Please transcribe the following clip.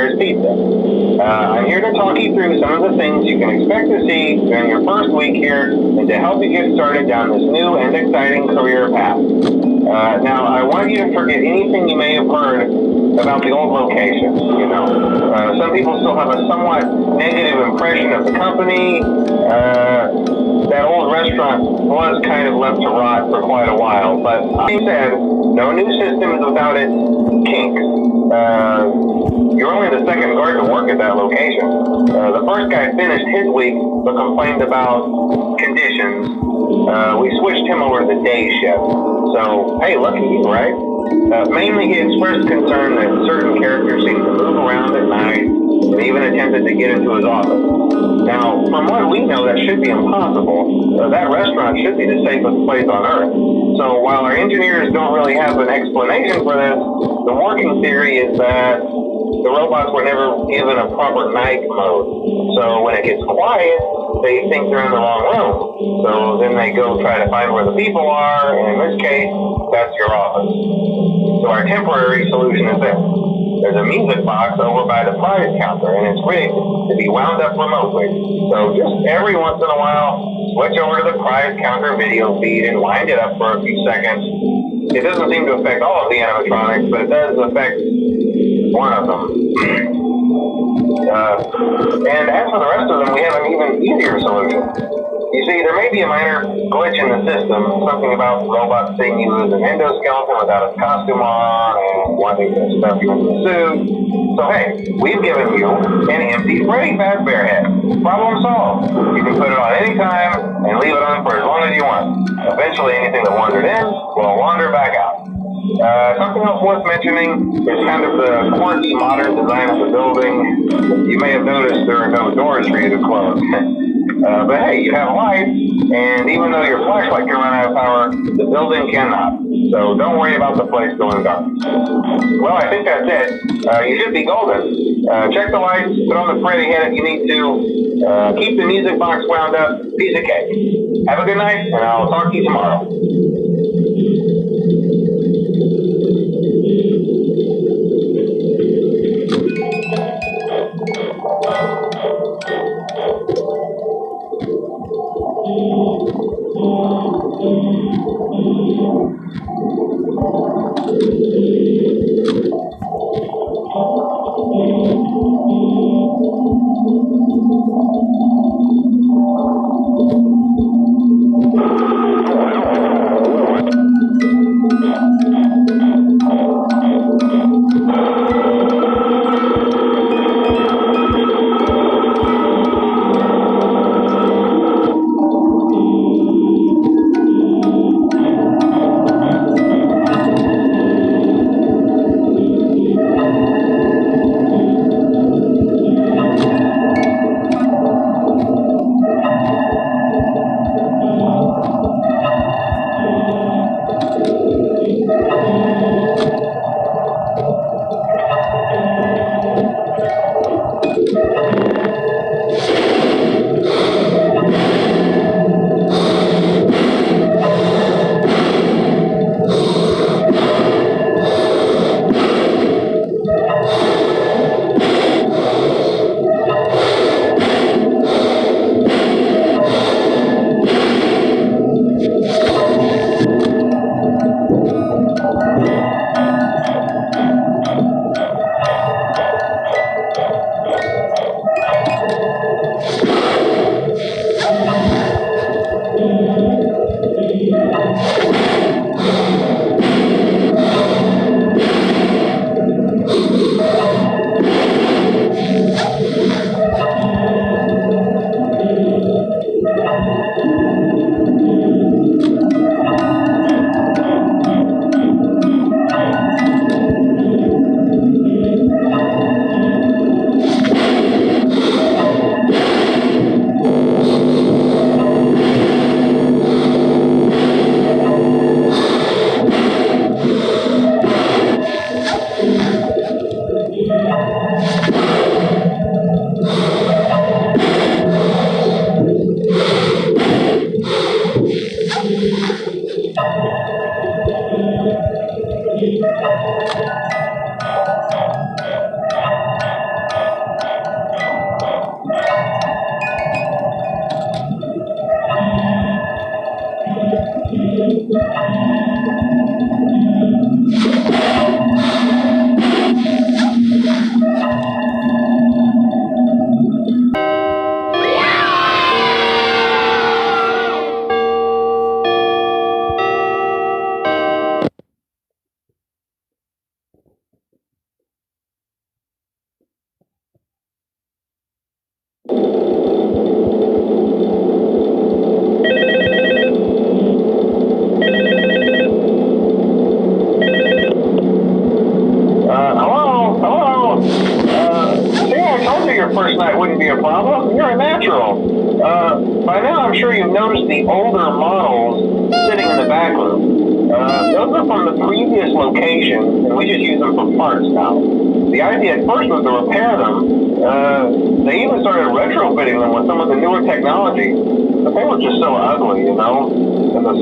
Paradise Pizza. I'm here to talk you through some of the things you can expect to see during your first week here and to help you get started down this new and exciting career path. Now, I want you to forget anything you may have heard about the old location. Some people still have a somewhat negative impression of the company. That old restaurant was kind of left to rot for quite a while, but like I said, no new systems without its kinks. You're only the second guard to work at that location. The first guy finished his week but complained about conditions. We switched him over to the day shift. So, hey, lucky you, right? Mainly he expressed concern that certain characters seemed to move around at night and even attempted to get into his office. Now, from what we know, that should be impossible. That restaurant should be the safest place on Earth. So while our engineers don't really have an explanation for this, the working theory is that the robots were never given a proper night mode. So when it gets quiet, they think they're in the wrong room. So then they go try to find where the people are, and in this case, that's your office. So our temporary solution is this. There's a music box over by the prize counter, and it's rigged to be wound up remotely. So just every once in a while, switch over to the prize counter video feed and wind it up for a few seconds. It doesn't seem to affect all of the animatronics, but it does affect one of them. And as for the rest of them, we have an even easier solution. You see, there may be a minor glitch in the system, something about robots seeing you as an endoskeleton without a costume on and wanting to stuff you into a suit. So hey, we've given you an empty Freddy Fazbear head. Problem solved. You can put it on any time and leave it on for as long as you want. Eventually anything that wandered in will wander back out. Something else worth mentioning is kind of the quirky modern design of the building. You may have noticed there are no doors for you to close. But hey, you have lights, and even though your flashlight can run out of power, the building cannot. So don't worry about the place going dark. Well, I think that's it. You should be golden. Check the lights, put on the Freddy head if you need to. Keep the music box wound up. Piece of cake. Have a good night, and I'll talk to you tomorrow. first night wouldn't be a problem. You're a natural. By now, I'm sure you've noticed the older models sitting in the back room. Those are from the previous location, and we just use them for parts now. The idea at first was to repair them. They even started retrofitting them with some of the newer technology, but they were just so ugly, you know? And the